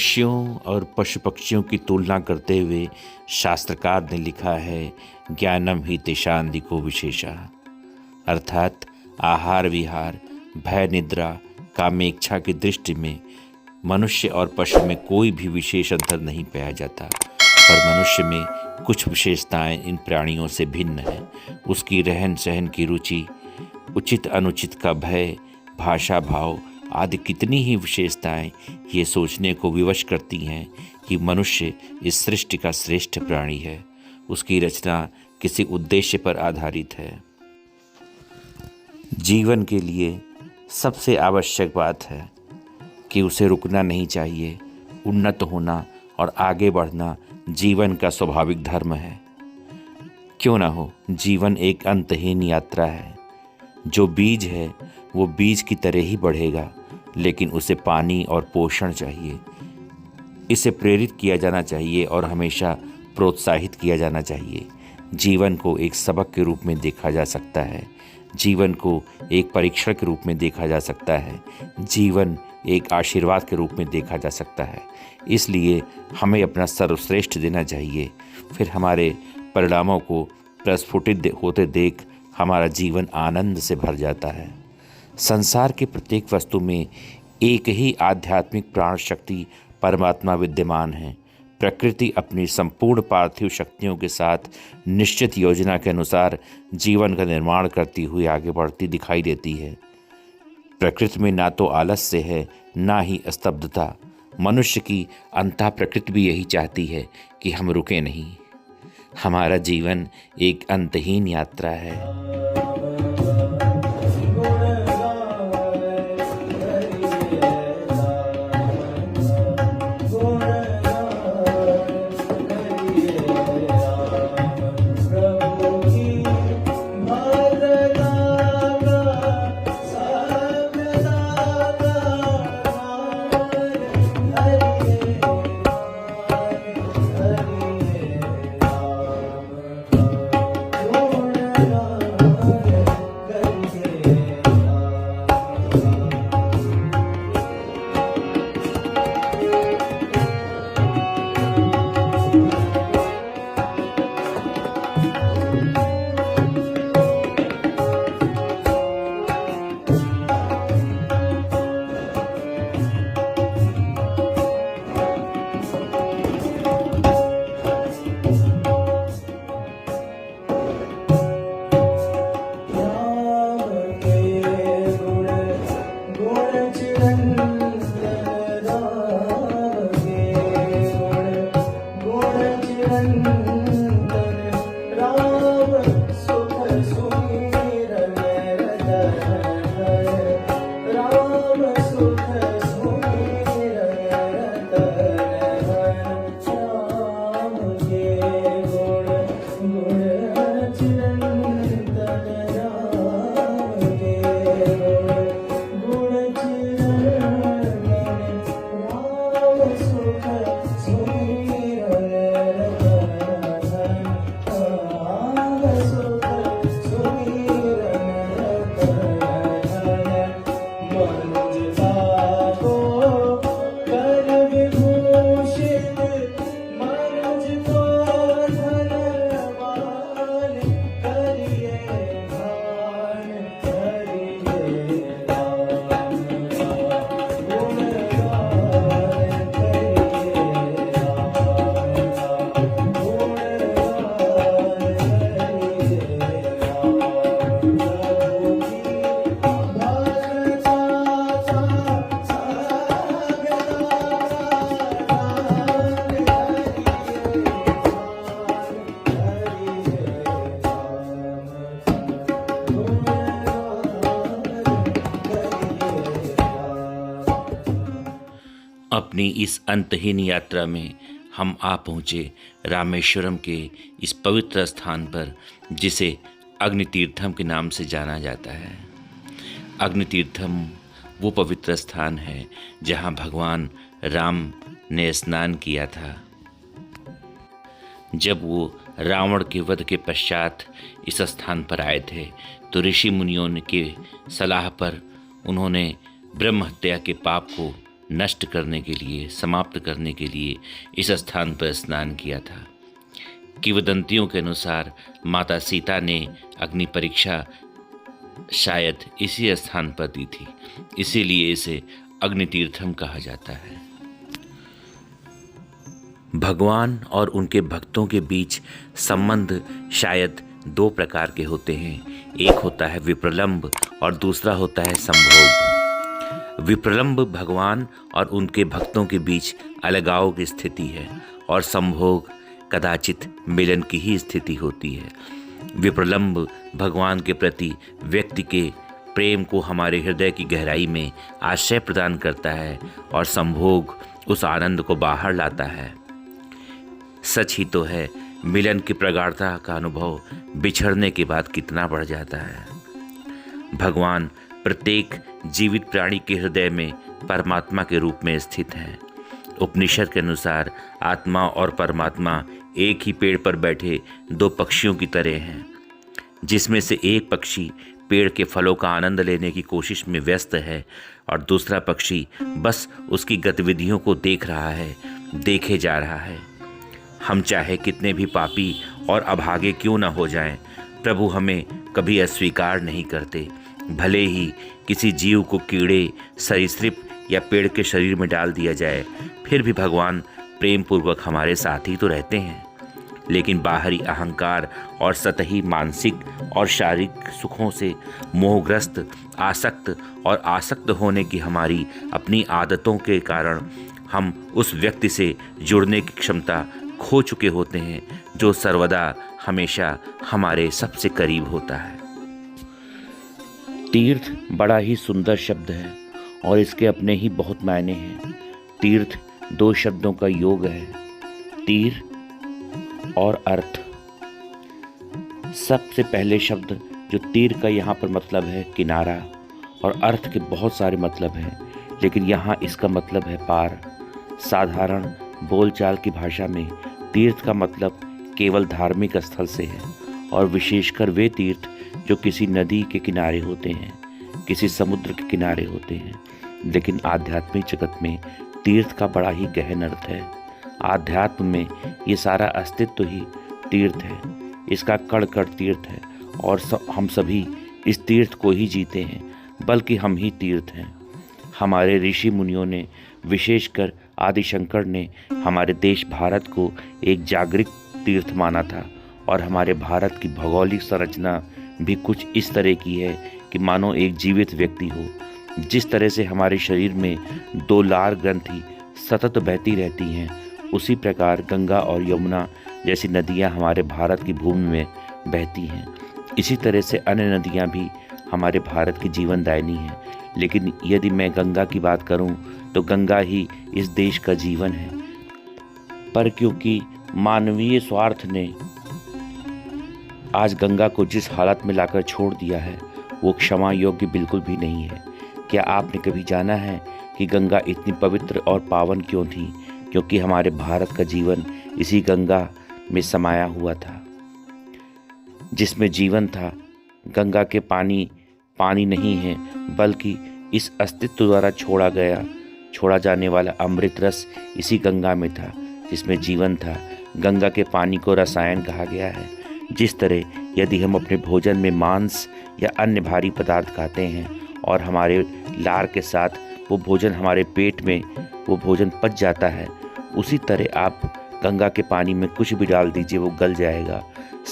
मनुष्यों और पशु पक्षियों की तुलना करते हुए शास्त्रकार ने लिखा है, ज्ञानम ही तेषांधिको विशेषा, अर्थात आहार विहार, भय निद्रा, कामेच्छा की दृष्टि में मनुष्य और पशु में कोई भी विशेष अंतर नहीं पाया जाता, पर मनुष्य में कुछ विशेषताएं इन प्राणियों से भिन्न हैं। उसकी रहन सहन की रुचि, उचित अनुचित का भय, भाषा भाव आदि कितनी ही विशेषताएं ये सोचने को विवश करती हैं कि मनुष्य इस सृष्टि का श्रेष्ठ प्राणी है। उसकी रचना किसी उद्देश्य पर आधारित है। जीवन के लिए सबसे आवश्यक बात है कि उसे रुकना नहीं चाहिए। उन्नत होना और आगे बढ़ना जीवन का स्वाभाविक धर्म है। क्यों ना हो, जीवन एक अंतहीन यात्रा है। जो बीज है वो बीज की तरह ही बढ़ेगा, लेकिन उसे पानी और पोषण चाहिए। इसे प्रेरित किया जाना चाहिए और हमेशा प्रोत्साहित किया जाना चाहिए। जीवन को एक सबक के रूप में देखा जा सकता है। जीवन को एक परीक्षण के रूप में देखा जा सकता है। जीवन एक आशीर्वाद के रूप में देखा जा सकता है। इसलिए हमें अपना सर्वश्रेष्ठ देना चाहिए। फिर हमारे परिणामों को प्रस्फुटित होते देख हमारा जीवन आनंद से भर जाता है। संसार की प्रत्येक वस्तु में एक ही आध्यात्मिक प्राण शक्ति परमात्मा विद्यमान है। प्रकृति अपनी संपूर्ण पार्थिव शक्तियों के साथ निश्चित योजना के अनुसार जीवन का निर्माण करती हुई आगे बढ़ती दिखाई देती है। प्रकृति में ना तो आलस्य है, ना ही स्तब्धता। मनुष्य की अंतः प्रकृति भी यही चाहती है कि हम रुके नहीं। हमारा जीवन एक अंतहीन यात्रा है। अपनी इस अंतहीन यात्रा में हम आ पहुँचे रामेश्वरम के इस पवित्र स्थान पर, जिसे अग्नितीर्थम के नाम से जाना जाता है। अग्नितीर्थम वो पवित्र स्थान है जहाँ भगवान राम ने स्नान किया था। जब वो रावण के वध के पश्चात इस स्थान पर आए थे तो ऋषि मुनियों के सलाह पर उन्होंने ब्रह्म हत्या के पाप को नष्ट करने के लिए, समाप्त करने के लिए इस स्थान पर स्नान किया था। किंवदंतियों के अनुसार माता सीता ने अग्नि परीक्षा शायद इसी स्थान पर दी थी, इसीलिए इसे अग्नि तीर्थम कहा जाता है। भगवान और उनके भक्तों के बीच संबंध शायद दो प्रकार के होते हैं। एक होता है विप्रलंब और दूसरा होता है संभोग। विप्रलंब भगवान और उनके भक्तों के बीच अलगाव की स्थिति है और संभोग कदाचित मिलन की ही स्थिति होती है। विप्रलंब भगवान के प्रति व्यक्ति के प्रेम को हमारे हृदय की गहराई में आश्रय प्रदान करता है और संभोग उस आनंद को बाहर लाता है। सच ही तो है, मिलन की प्रगाढ़ता का अनुभव बिछड़ने के बाद कितना बढ़ जाता है। भगवान प्रत्येक जीवित प्राणी के हृदय में परमात्मा के रूप में स्थित हैं। उपनिषद के अनुसार आत्मा और परमात्मा एक ही पेड़ पर बैठे दो पक्षियों की तरह हैं, जिसमें से एक पक्षी पेड़ के फलों का आनंद लेने की कोशिश में व्यस्त है और दूसरा पक्षी बस उसकी गतिविधियों को देख रहा है, देखे जा रहा है। हम चाहे कितने भी पापी और अभागे क्यों न हो जाएं, प्रभु हमें कभी अस्वीकार नहीं करते। भले ही किसी जीव को कीड़े, सरीसृप या पेड़ के शरीर में डाल दिया जाए, फिर भी भगवान प्रेम पूर्वक हमारे साथ ही तो रहते हैं। लेकिन बाहरी अहंकार और सतही मानसिक और शारीरिक सुखों से मोहग्रस्त, आसक्त होने की हमारी अपनी आदतों के कारण हम उस व्यक्ति से जुड़ने की क्षमता खो चुके होते हैं जो सर्वदा हमेशा हमारे सबसे करीब होता है। तीर्थ बड़ा ही सुंदर शब्द है और इसके अपने ही बहुत मायने हैं। तीर्थ दो शब्दों का योग है, तीर और अर्थ। सबसे पहले शब्द जो तीर का यहाँ पर मतलब है किनारा, और अर्थ के बहुत सारे मतलब हैं, लेकिन यहाँ इसका मतलब है पार। साधारण बोलचाल की भाषा में तीर्थ का मतलब केवल धार्मिक स्थल से है और विशेषकर वे तीर्थ जो किसी नदी के किनारे होते हैं, किसी समुद्र के किनारे होते हैं। लेकिन आध्यात्मिक जगत में तीर्थ का बड़ा ही गहन अर्थ है। आध्यात्म में ये सारा अस्तित्व ही तीर्थ है, इसका कण कण तीर्थ है और हम सभी इस तीर्थ को ही जीते हैं, बल्कि हम ही तीर्थ हैं। हमारे ऋषि मुनियों ने, विशेषकर आदिशंकर ने हमारे देश भारत को एक जागृत तीर्थ माना था और हमारे भारत की भौगोलिक संरचना भी कुछ इस तरह की है कि मानो एक जीवित व्यक्ति हो। जिस तरह से हमारे शरीर में दो लार ग्रंथि सतत बहती रहती हैं, उसी प्रकार गंगा और यमुना जैसी नदियां हमारे भारत की भूमि में बहती हैं। इसी तरह से अन्य नदियां भी हमारे भारत की जीवनदायिनी हैं। लेकिन यदि मैं गंगा की बात करूं तो गंगा ही इस देश का जीवन है। पर क्योंकि मानवीय स्वार्थ ने आज गंगा को जिस हालत में लाकर छोड़ दिया है, वो क्षमा योग्य बिल्कुल भी नहीं है। क्या आपने कभी जाना है कि गंगा इतनी पवित्र और पावन क्यों थी? क्योंकि हमारे भारत का जीवन इसी गंगा में समाया हुआ था, जिसमें जीवन था। गंगा के पानी पानी नहीं है, बल्कि इस अस्तित्व द्वारा छोड़ा जाने वाला अमृत रस इसी गंगा में था, जिसमें जीवन था। गंगा के पानी को रसायन कहा गया है। जिस तरह यदि हम अपने भोजन में मांस या अन्य भारी पदार्थ खाते हैं और हमारे लार के साथ वो भोजन हमारे पेट में वो भोजन पच जाता है, उसी तरह आप गंगा के पानी में कुछ भी डाल दीजिए, वो गल जाएगा,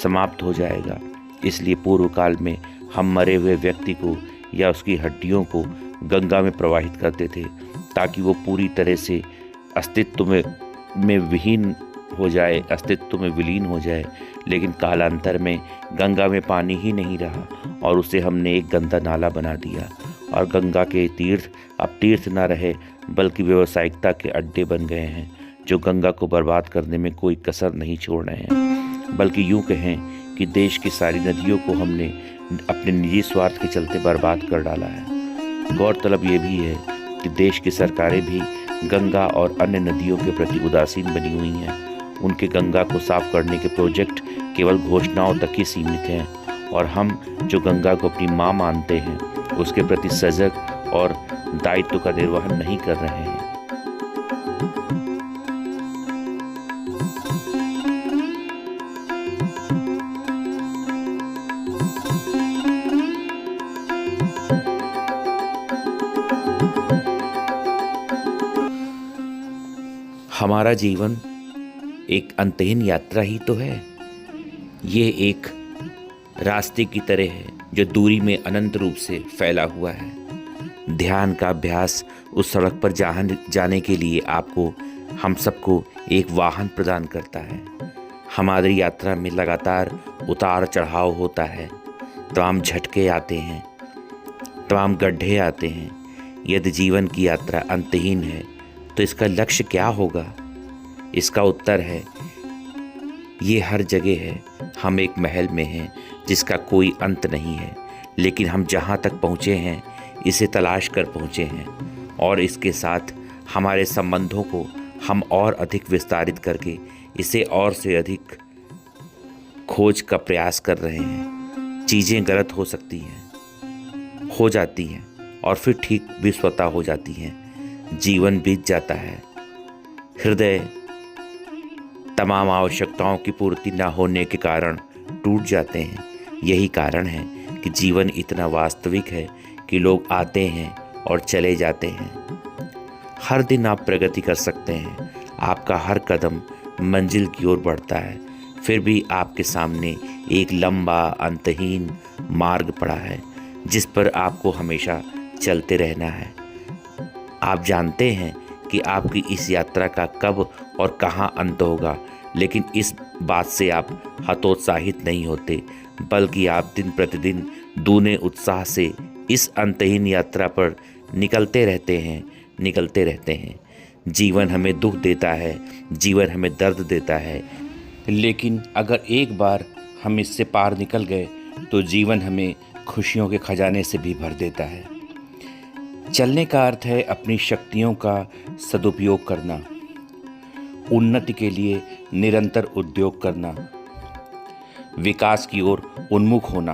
समाप्त हो जाएगा। इसलिए पूर्व काल में हम मरे हुए व्यक्ति को या उसकी हड्डियों को गंगा में प्रवाहित करते थे ताकि वो पूरी तरह से अस्तित्व में विहीन हो जाए, अस्तित्व में विलीन हो जाए। लेकिन कालांतर में गंगा में पानी ही नहीं रहा और उसे हमने एक गंदा नाला बना दिया और गंगा के तीर्थ अब तीर्थ न रहे बल्कि व्यावसायिकता के अड्डे बन गए हैं, जो गंगा को बर्बाद करने में कोई कसर नहीं छोड़ रहे हैं। बल्कि यूँ कहें कि देश की सारी नदियों को हमने अपने निजी स्वार्थ के चलते बर्बाद कर डाला है। गौरतलब ये भी है कि देश की सरकारें भी गंगा और अन्य नदियों के प्रति उदासीन बनी हुई हैं। उनके गंगा को साफ करने के प्रोजेक्ट केवल घोषणाओं तक ही सीमित हैं और हम जो गंगा को अपनी माँ मानते हैं उसके प्रति सजग और दायित्व का निर्वहन नहीं कर रहे हैं। हमारा जीवन एक अंतहीन यात्रा ही तो है। ये एक रास्ते की तरह है जो दूरी में अनंत रूप से फैला हुआ है। ध्यान का अभ्यास उस सड़क पर जाने के लिए आपको, हम सबको एक वाहन प्रदान करता है। हमारी यात्रा में लगातार उतार चढ़ाव होता है, तमाम झटके आते हैं, तमाम गड्ढे आते हैं। यदि जीवन की यात्रा अंतहीन है तो इसका लक्ष्य क्या होगा? इसका उत्तर है, ये हर जगह है। हम एक महल में हैं जिसका कोई अंत नहीं है, लेकिन हम जहाँ तक पहुँचे हैं इसे तलाश कर पहुँचे हैं, और इसके साथ हमारे संबंधों को हम और अधिक विस्तारित करके इसे और से अधिक खोज का प्रयास कर रहे हैं। चीज़ें गलत हो सकती हैं, हो जाती हैं, और फिर ठीक भी स्वतः हो जाती हैं। जीवन बीत जाता है, हृदय तमाम आवश्यकताओं की पूर्ति न होने के कारण टूट जाते हैं। यही कारण है कि जीवन इतना वास्तविक है कि लोग आते हैं और चले जाते हैं। हर दिन आप प्रगति कर सकते हैं, आपका हर कदम मंजिल की ओर बढ़ता है, फिर भी आपके सामने एक लंबा अंतहीन मार्ग पड़ा है जिस पर आपको हमेशा चलते रहना है। आप जानते हैं कि आपकी इस यात्रा का कब और कहाँ अंत होगा, लेकिन इस बात से आप हतोत्साहित नहीं होते, बल्कि आप दिन प्रतिदिन दूने उत्साह से इस अंतहीन यात्रा पर निकलते रहते हैं। जीवन हमें दुख देता है, जीवन हमें दर्द देता है, लेकिन अगर एक बार हम इससे पार निकल गए तो जीवन हमें खुशियों के खजाने से भी भर देता है। चलने का अर्थ है अपनी शक्तियों का सदुपयोग करना, उन्नति के लिए निरंतर उद्योग करना, विकास की ओर उन्मुख होना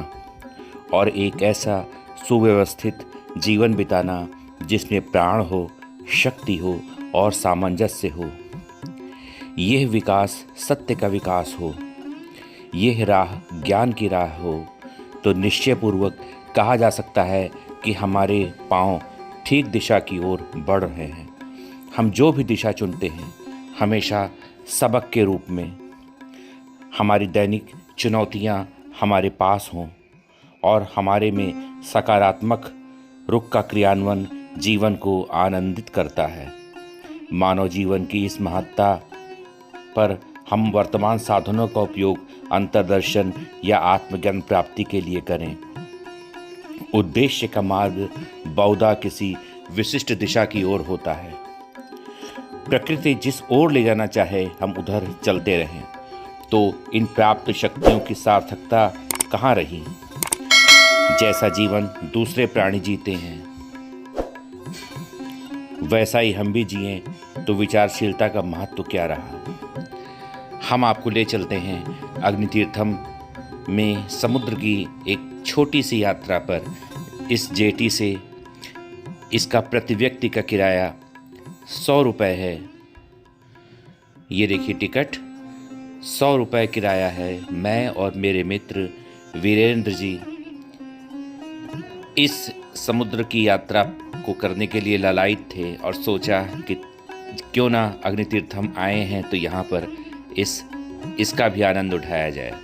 और एक ऐसा सुव्यवस्थित जीवन बिताना जिसमें प्राण हो, शक्ति हो और सामंजस्य हो। यह विकास सत्य का विकास हो, यह राह ज्ञान की राह हो, तो निश्चयपूर्वक कहा जा सकता है कि हमारे पांव ठीक दिशा की ओर बढ़ रहे हैं। हम जो भी दिशा चुनते हैं हमेशा सबक के रूप में, हमारी दैनिक चुनौतियां हमारे पास हों और हमारे में सकारात्मक रुख का क्रियान्वयन जीवन को आनंदित करता है। मानव जीवन की इस महत्ता पर हम वर्तमान साधनों का उपयोग अंतर्दर्शन या आत्मज्ञान प्राप्ति के लिए करें। उद्देश्य का मार्ग बहुधा किसी विशिष्ट दिशा की ओर होता है। प्रकृति जिस ओर ले जाना चाहे हम उधर चलते रहें, तो इन प्राप्त शक्तियों की सार्थकता कहाँ रही? जैसा जीवन दूसरे प्राणी जीते हैं वैसा ही हम भी जिएं, तो विचारशीलता का महत्व क्या रहा? हम आपको ले चलते हैं अग्नितीर्थम में समुद्र की एक छोटी सी यात्रा पर। इस जेटी से इसका प्रति व्यक्ति का किराया 100 रुपये है। ये देखिए टिकट 100 रुपये किराया है। मैं और मेरे मित्र वीरेंद्र जी इस समुद्र की यात्रा को करने के लिए लालायित थे और सोचा कि क्यों ना अग्नितीर्थम आए हैं तो यहाँ पर इसका भी आनंद उठाया जाए।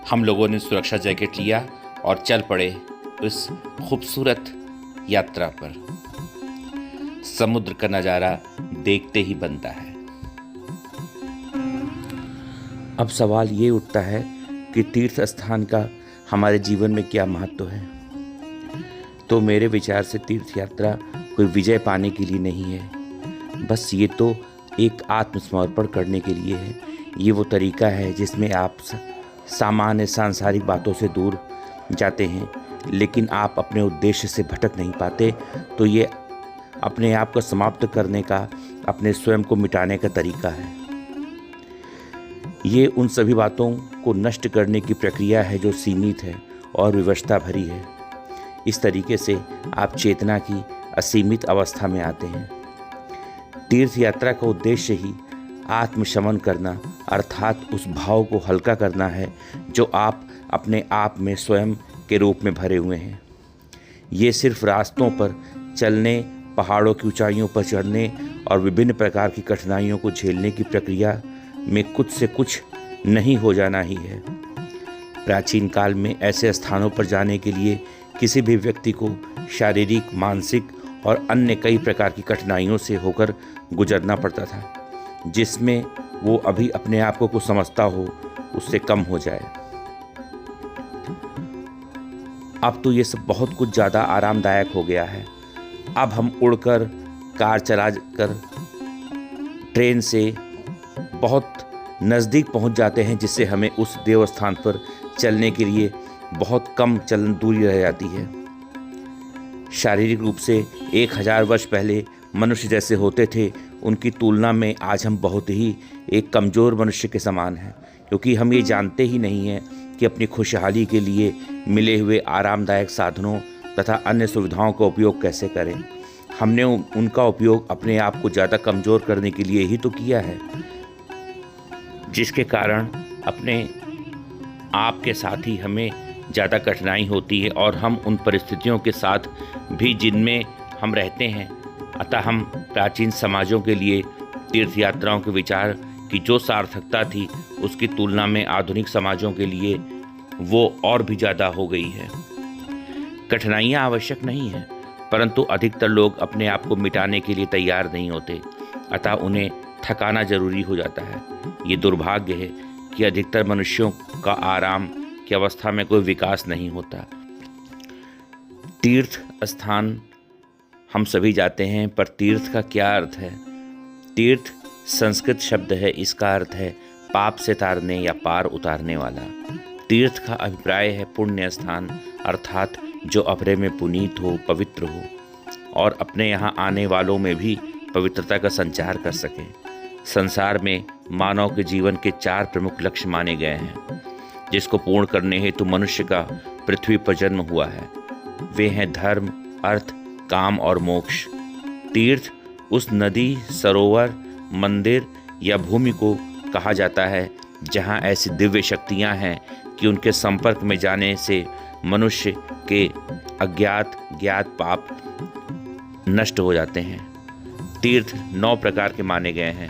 हम लोगों ने सुरक्षा जैकेट लिया और चल पड़े उस खूबसूरत यात्रा पर। समुद्र का नज़ारा देखते ही बनता है। अब सवाल ये उठता है कि तीर्थ स्थान का हमारे जीवन में क्या महत्व है। तो मेरे विचार से तीर्थ यात्रा कोई विजय पाने के लिए नहीं है, बस ये तो एक आत्मसमर्पण करने के लिए है। ये वो तरीका है जिसमें आप सामान्य सांसारिक बातों से दूर जाते हैं, लेकिन आप अपने उद्देश्य से भटक नहीं पाते। तो ये अपने आप को समाप्त करने का, अपने स्वयं को मिटाने का तरीका है। ये उन सभी बातों को नष्ट करने की प्रक्रिया है जो सीमित है और विवशता भरी है। इस तरीके से आप चेतना की असीमित अवस्था में आते हैं। तीर्थ यात्रा का उद्देश्य ही आत्मशमन करना, अर्थात उस भाव को हल्का करना है जो आप अपने आप में स्वयं के रूप में भरे हुए हैं। ये सिर्फ रास्तों पर चलने पहाड़ों की ऊंचाइयों पर चढ़ने और विभिन्न प्रकार की कठिनाइयों को झेलने की प्रक्रिया में कुछ से कुछ नहीं हो जाना ही है। प्राचीन काल में ऐसे स्थानों पर जाने के लिए किसी भी व्यक्ति को शारीरिक, मानसिक और अन्य कई प्रकार की कठिनाइयों से होकर गुजरना पड़ता था, जिसमें वो अभी अपने आप को कुछ समझता हो उससे कम हो जाए। अब तो ये सब बहुत कुछ ज़्यादा आरामदायक हो गया है। अब हम उड़कर, कार चलाकर, ट्रेन से बहुत नज़दीक पहुंच जाते हैं, जिससे हमें उस देवस्थान पर चलने के लिए बहुत कम चलन दूरी रह जाती है। शारीरिक रूप से 1000 वर्ष पहले मनुष्य जैसे होते थे, उनकी तुलना में आज हम बहुत ही एक कमज़ोर मनुष्य के समान हैं, क्योंकि हम ये जानते ही नहीं हैं कि अपनी खुशहाली के लिए मिले हुए आरामदायक साधनों तथा अन्य सुविधाओं का उपयोग कैसे करें। हमने उनका उपयोग अपने आप को ज़्यादा कमज़ोर करने के लिए ही तो किया है, जिसके कारण अपने आप के साथ ही हमें ज़्यादा कठिनाई होती है और हम उन परिस्थितियों के साथ भी जिनमें हम रहते हैं। अतः हम प्राचीन समाजों के लिए तीर्थ यात्राओं के विचार की जो सार्थकता थी, उसकी तुलना में आधुनिक समाजों के लिए वो और भी ज़्यादा हो गई है। कठिनाइयाँ आवश्यक नहीं हैं, परंतु अधिकतर लोग अपने आप को मिटाने के लिए तैयार नहीं होते, अतः उन्हें थकाना जरूरी हो जाता है। ये दुर्भाग्य है कि अधिकतर मनुष्यों का आराम की अवस्था में कोई विकास नहीं होता। तीर्थ स्थान हम सभी जाते हैं, पर तीर्थ का क्या अर्थ है? तीर्थ संस्कृत शब्द है, इसका अर्थ है पाप से तारने या पार उतारने वाला। तीर्थ का अभिप्राय है पुण्य स्थान, अर्थात जो अपने में पुनीत हो, पवित्र हो और अपने यहाँ आने वालों में भी पवित्रता का संचार कर सके। संसार में मानव के जीवन के 4 प्रमुख लक्ष्य माने गए हैं, जिसको पूर्ण करने हेतु मनुष्य का पृथ्वी पर जन्म हुआ है। वे हैं धर्म, अर्थ, काम और मोक्ष। तीर्थ उस नदी, सरोवर, मंदिर या भूमि को कहा जाता है जहाँ ऐसी दिव्य शक्तियाँ हैं कि उनके संपर्क में जाने से मनुष्य के अज्ञात ज्ञात पाप नष्ट हो जाते हैं। तीर्थ 9 प्रकार के माने गए हैं।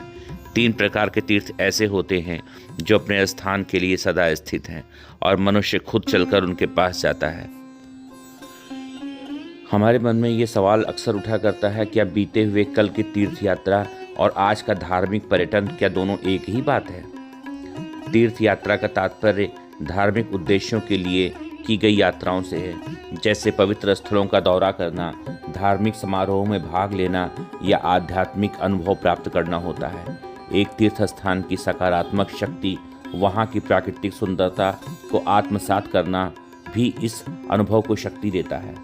3 प्रकार के तीर्थ ऐसे होते हैं जो अपने स्थान के लिए सदा स्थित हैं और मनुष्य खुद चलकर उनके पास जाता है। हमारे मन में ये सवाल अक्सर उठा करता है, क्या बीते हुए कल की तीर्थ यात्रा और आज का धार्मिक पर्यटन क्या दोनों एक ही बात है? तीर्थ यात्रा का तात्पर्य धार्मिक उद्देश्यों के लिए की गई यात्राओं से है, जैसे पवित्र स्थलों का दौरा करना, धार्मिक समारोहों में भाग लेना या आध्यात्मिक अनुभव प्राप्त करना होता है। एक तीर्थ स्थान की सकारात्मक शक्ति वहाँ की प्राकृतिक सुंदरता को आत्मसात करना भी इस अनुभव को शक्ति देता है।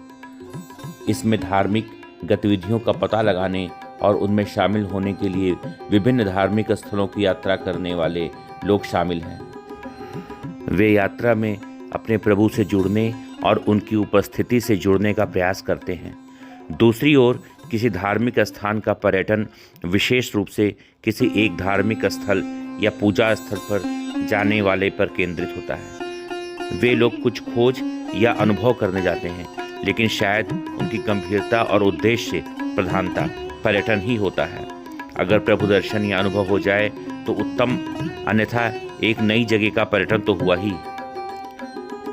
इसमें धार्मिक गतिविधियों का पता लगाने और उनमें शामिल होने के लिए विभिन्न धार्मिक स्थलों की यात्रा करने वाले लोग शामिल हैं। वे यात्रा में अपने प्रभु से जुड़ने और उनकी उपस्थिति से जुड़ने का प्रयास करते हैं। दूसरी ओर किसी धार्मिक स्थान का पर्यटन विशेष रूप से किसी एक धार्मिक स्थल या पूजा स्थल पर जाने वाले पर केंद्रित होता है। वे लोग कुछ खोज या अनुभव करने जाते हैं, लेकिन शायद उनकी गंभीरता और उद्देश्य से प्रधानता पर्यटन ही होता है। अगर प्रभु दर्शन या अनुभव हो जाए तो उत्तम, अन्यथा एक नई जगह का पर्यटन तो हुआ ही।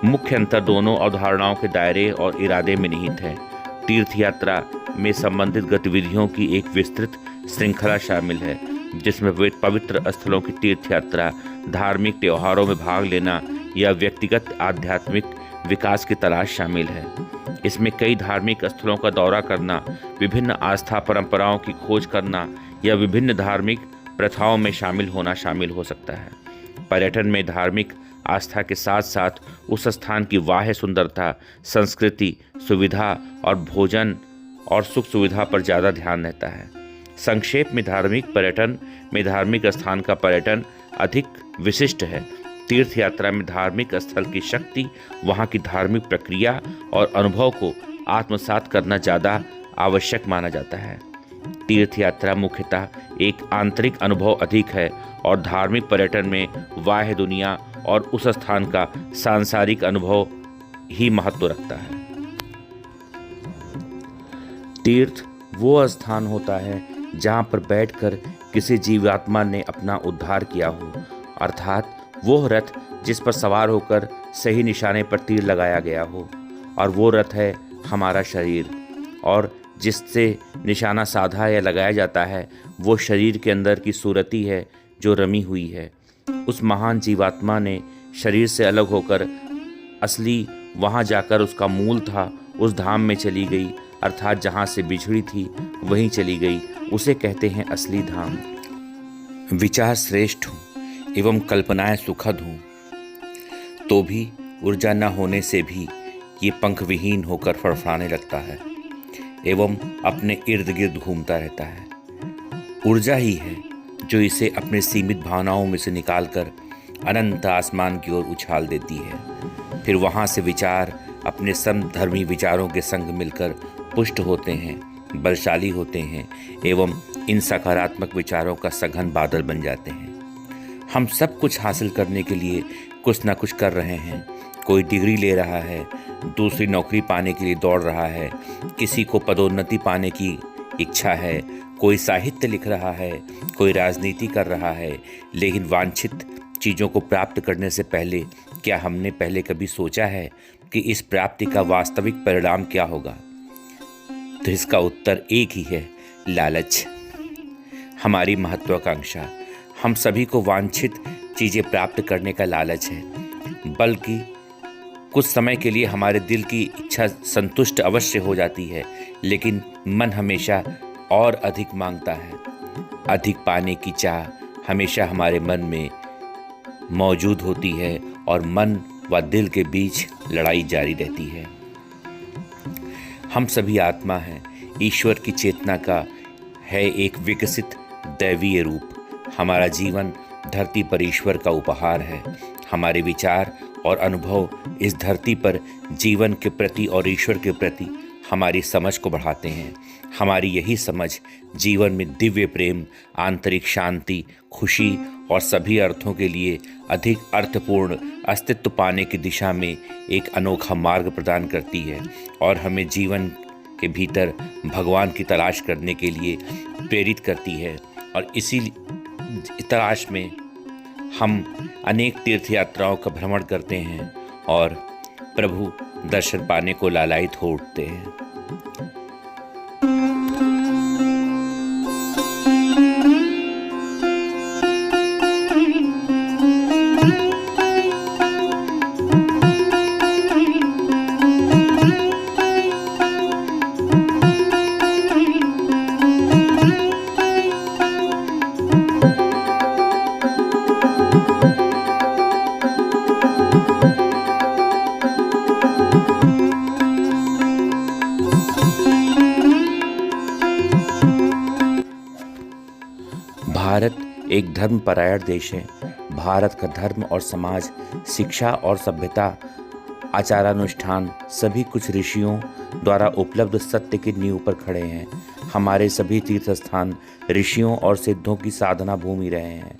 मुख्य अंतर दोनों अवधारणाओं के दायरे और इरादे में निहित है। तीर्थ यात्रा में संबंधित गतिविधियों की एक विस्तृत श्रृंखला शामिल है, जिसमें पवित्र स्थलों की तीर्थ यात्रा, धार्मिक त्योहारों में भाग लेना या व्यक्तिगत आध्यात्मिक विकास की तलाश शामिल है। इसमें कई धार्मिक स्थलों का दौरा करना, विभिन्न आस्था परंपराओं की खोज करना या विभिन्न धार्मिक प्रथाओं में शामिल होना शामिल हो सकता है। पर्यटन में धार्मिक आस्था के साथ साथ उस स्थान की बाह्य सुंदरता, संस्कृति, सुविधा और भोजन और सुख सुविधा पर ज़्यादा ध्यान रहता है। संक्षेप में धार्मिक पर्यटन में धार्मिक स्थान का पर्यटन अधिक विशिष्ट है। तीर्थ यात्रा में धार्मिक स्थल की शक्ति, वहाँ की धार्मिक प्रक्रिया और अनुभव को आत्मसात करना ज़्यादा आवश्यक माना जाता है। तीर्थ यात्रा मुख्यतः एक आंतरिक अनुभव अधिक है और धार्मिक पर्यटन में बाह्य दुनिया और उस स्थान का सांसारिक अनुभव ही महत्व रखता है। तीर्थ वो स्थान होता है जहाँ पर बैठकर किसी जीवात्मा ने अपना उद्धार किया हो, अर्थात वो रथ जिस पर सवार होकर सही निशाने पर तीर लगाया गया हो। और वो रथ है हमारा शरीर, और जिससे निशाना साधा या लगाया जाता है वो शरीर के अंदर की सूरती है जो रमी हुई है। उस महान जीवात्मा ने शरीर से अलग होकर असली वहाँ जाकर उसका मूल था उस धाम में चली गई, अर्थात जहाँ से बिछड़ी थी वहीं चली गई। उसे कहते हैं असली धाम। विचार श्रेष्ठ हूँ एवं कल्पनाएं सुखद हूँ, तो भी ऊर्जा न होने से भी ये पंख विहीन होकर फड़फड़ाने लगता है एवं अपने इर्द गिर्द घूमता रहता है। ऊर्जा ही है जो इसे अपने सीमित भावनाओं में से निकालकर अनंत आसमान की ओर उछाल देती है। फिर वहाँ से विचार अपने समधर्मी विचारों के संग मिलकर पुष्ट होते हैं, बलशाली होते हैं एवं इन सकारात्मक विचारों का सघन बादल बन जाते हैं। हम सब कुछ हासिल करने के लिए कुछ ना कुछ कर रहे हैं। कोई डिग्री ले रहा है, दूसरी नौकरी पाने के लिए दौड़ रहा है, किसी को पदोन्नति पाने की इच्छा है, कोई साहित्य लिख रहा है, कोई राजनीति कर रहा है। लेकिन वांछित चीज़ों को प्राप्त करने से पहले क्या हमने पहले कभी सोचा है कि इस प्राप्ति का वास्तविक परिणाम क्या होगा? तो इसका उत्तर एक ही है, लालच। हमारी महत्वाकांक्षा, हम सभी को वांछित चीज़ें प्राप्त करने का लालच है। बल्कि कुछ समय के लिए हमारे दिल की इच्छा संतुष्ट अवश्य हो जाती है, लेकिन मन हमेशा और अधिक मांगता है। अधिक पाने की चाह हमेशा हमारे मन में मौजूद होती है और मन व दिल के बीच लड़ाई जारी रहती है। हम सभी आत्मा हैं, ईश्वर की चेतना का है एक विकसित दैवीय रूप। हमारा जीवन धरती पर ईश्वर का उपहार है। हमारे विचार और अनुभव इस धरती पर जीवन के प्रति और ईश्वर के प्रति हमारी समझ को बढ़ाते हैं। हमारी यही समझ जीवन में दिव्य प्रेम, आंतरिक शांति, खुशी और सभी अर्थों के लिए अधिक अर्थपूर्ण अस्तित्व पाने की दिशा में एक अनोखा मार्ग प्रदान करती है और हमें जीवन के भीतर भगवान की तलाश करने के लिए प्रेरित करती है। और इसी तलाश में हम अनेक तीर्थ यात्राओं का भ्रमण करते हैं और प्रभु दर्शन पाने को लालायित हो उठते हैं। भारत एक धर्मपरायण देश है। भारत का धर्म और समाज, शिक्षा और सभ्यता, आचारानुष्ठान सभी कुछ ऋषियों द्वारा उपलब्ध सत्य की नींव पर खड़े हैं। हमारे सभी तीर्थ स्थान ऋषियों और सिद्धों की साधना भूमि रहे हैं।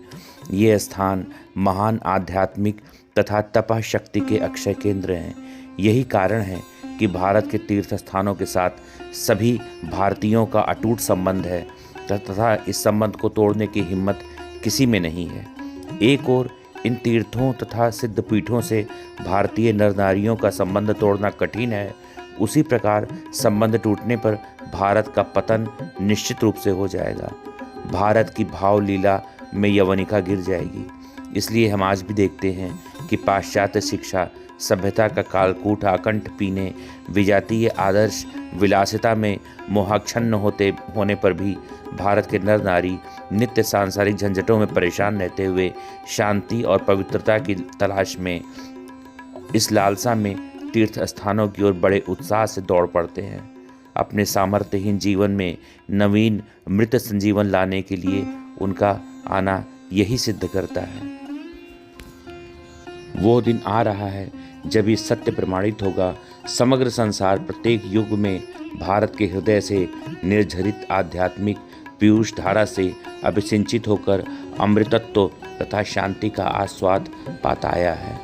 ये स्थान महान आध्यात्मिक तथा तपः शक्ति के अक्षय केंद्र हैं। यही कारण है कि भारत के तीर्थ स्थानों के साथ सभी भारतीयों का अटूट संबंध है तथा इस संबंध को तोड़ने की हिम्मत किसी में नहीं है। एक ओर इन तीर्थों तथा सिद्धपीठों से भारतीय नर नारियों का संबंध तोड़ना कठिन है, उसी प्रकार संबंध टूटने पर भारत का पतन निश्चित रूप से हो जाएगा। भारत की भाव लीला में यवनिका गिर जाएगी। इसलिए हम आज भी देखते हैं कि पाश्चात्य शिक्षा सभ्यता का कालकूट आकंठ पीने, विजातीय आदर्श विलासिता में मोहाच्छन्न होने पर भी भारत के नर नारी नित्य सांसारिक झंझटों में परेशान रहते हुए शांति और पवित्रता की तलाश में इस लालसा में तीर्थ स्थानों की ओर बड़े उत्साह से दौड़ पड़ते हैं। अपने सामर्थ्यहीन जीवन में नवीन मृत संजीवन लाने के लिए उनका आना यही सिद्ध करता है। वो दिन आ रहा है जब ये सत्य प्रमाणित होगा, समग्र संसार प्रत्येक युग में भारत के हृदय से निर्झरित आध्यात्मिक पीयूष धारा से अभिसिंचित होकर अमृतत्व तथा शांति का आस्वाद पाता आया है।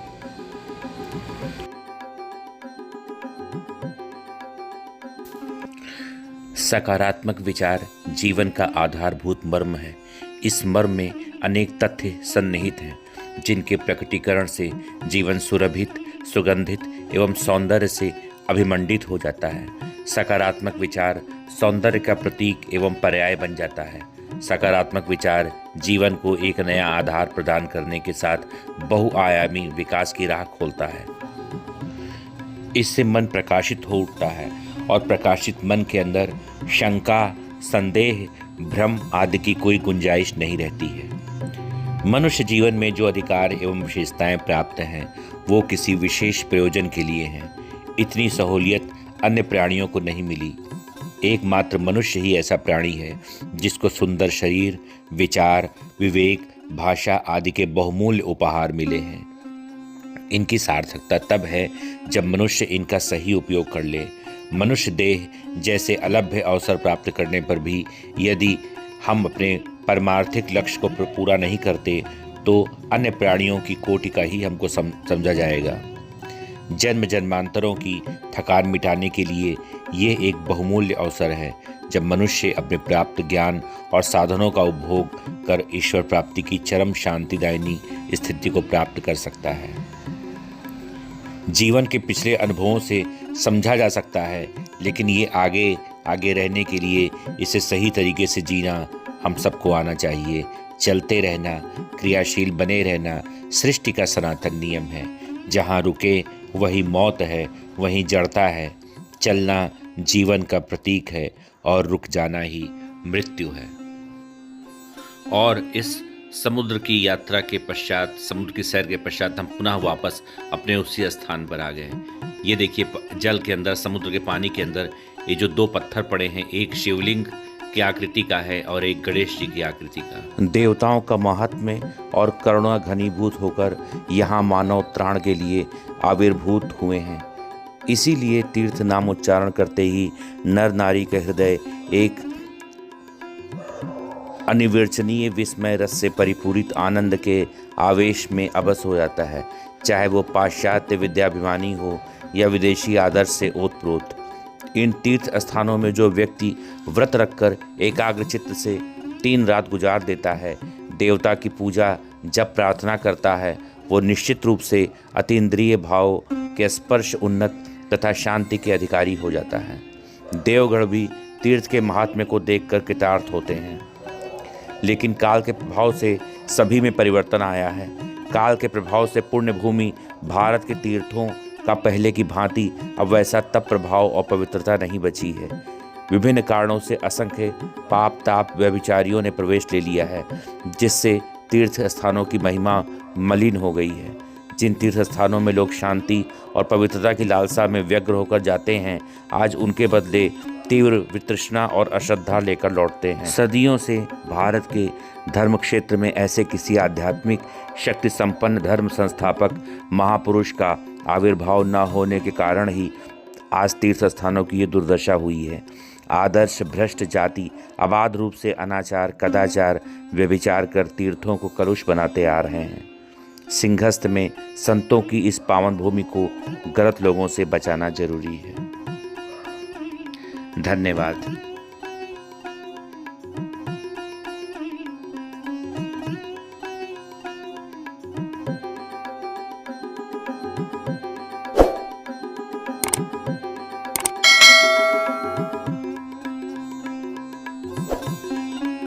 सकारात्मक विचार जीवन का आधारभूत मर्म है। इस मर्म में अनेक तथ्य सन्निहित हैं, जिनके प्रकटीकरण से जीवन सुरभित, सुगंधित एवं सौंदर्य से अभिमंडित हो जाता है। सकारात्मक विचार सौंदर्य का प्रतीक एवं पर्याय बन जाता है। सकारात्मक विचार जीवन को एक नया आधार प्रदान करने के साथ बहुआयामी विकास की राह खोलता है। इससे मन प्रकाशित हो उठता है और प्रकाशित मन के अंदर शंका, संदेह, भ्रम आदि की कोई गुंजाइश नहीं रहती है। मनुष्य जीवन में जो अधिकार एवं विशेषताएं प्राप्त हैं, वो किसी विशेष प्रयोजन के लिए हैं। इतनी सहूलियत अन्य प्राणियों को नहीं मिली। एकमात्र मनुष्य ही ऐसा प्राणी है जिसको सुंदर शरीर, विचार, विवेक, भाषा आदि के बहुमूल्य उपहार मिले हैं। इनकी सार्थकता तब है जब मनुष्य इनका सही उपयोग कर ले। मनुष्य देह जैसे अलभ्य अवसर प्राप्त करने पर भी यदि हम अपने परमार्थिक लक्ष्य को पूरा नहीं करते तो अन्य प्राणियों की कोटि का ही हमको समझा जाएगा। जन्म जन्मांतरों की थकान मिटाने के लिए ये एक बहुमूल्य अवसर है जब मनुष्य अपने प्राप्त ज्ञान और साधनों का उपभोग कर ईश्वर प्राप्ति की चरम शांतिदायिनी स्थिति को प्राप्त कर सकता है। जीवन के पिछले अनुभवों से समझा जा सकता है, लेकिन ये आगे रहने के लिए इसे सही तरीके से जीना हम सबको आना चाहिए। चलते रहना, क्रियाशील बने रहना सृष्टि का सनातन नियम है। जहाँ रुके वही मौत है, वहीं जड़ता है। चलना जीवन का प्रतीक है और रुक जाना ही मृत्यु है। और इस समुद्र की यात्रा के पश्चात, समुद्र की सैर के पश्चात हम पुनः वापस अपने उसी स्थान पर आ गए। ये देखिए, जल के अंदर, समुद्र के पानी के अंदर ये जो दो पत्थर पड़े हैं, एक शिवलिंग की आकृति का है और एक गणेश जी की आकृति का। देवताओं का महात्म्य और करुणा घनीभूत होकर यहाँ मानव त्राण के लिए आविर्भूत हुए हैं। इसीलिए तीर्थ नाम उच्चारण करते ही नर नारी के हृदय एक अनिर्वचनीय विस्मय रस से परिपूरित आनंद के आवेश में अबस हो जाता है, चाहे वो पाश्चात्य विद्याभिमानी हो या विदेशी आदर्श से ओतप्रोत। इन तीर्थ स्थानों में जो व्यक्ति व्रत रखकर एकाग्र चित्त से 3 रात गुजार देता है, देवता की पूजा जब प्रार्थना करता है, वो निश्चित रूप से अतीन्द्रिय भाव के स्पर्श उन्नत तथा शांति के अधिकारी हो जाता है। देवगण भी तीर्थ के महात्म्य को देखकर कृतार्थ होते हैं। लेकिन काल के प्रभाव से सभी में परिवर्तन आया है। काल के प्रभाव से पुण्य भूमि भारत के तीर्थों का पहले की भांति अब वैसा तप प्रभाव और पवित्रता नहीं बची है। विभिन्न कारणों से असंख्य पाप ताप व्यभिचारियों ने प्रवेश ले लिया है, जिससे तीर्थ स्थानों की महिमा मलिन हो गई है। जिन तीर्थ स्थानों में लोग शांति और पवित्रता की लालसा में व्यग्र होकर जाते हैं, आज उनके बदले तीव्र वितृष्णा और अश्रद्धा लेकर लौटते हैं। सदियों से भारत के धर्म क्षेत्र में ऐसे किसी आध्यात्मिक शक्ति संपन्न धर्म संस्थापक महापुरुष का आविर्भाव न होने के कारण ही आज तीर्थ स्थानों की ये दुर्दशा हुई है। आदर्श भ्रष्ट जाति अबाध रूप से अनाचार, कदाचार, व्यभिचार कर तीर्थों को कलुष बनाते आ रहे हैं। सिंहस्थ में संतों की इस पावन भूमि को गलत लोगों से बचाना जरूरी है। धन्यवाद।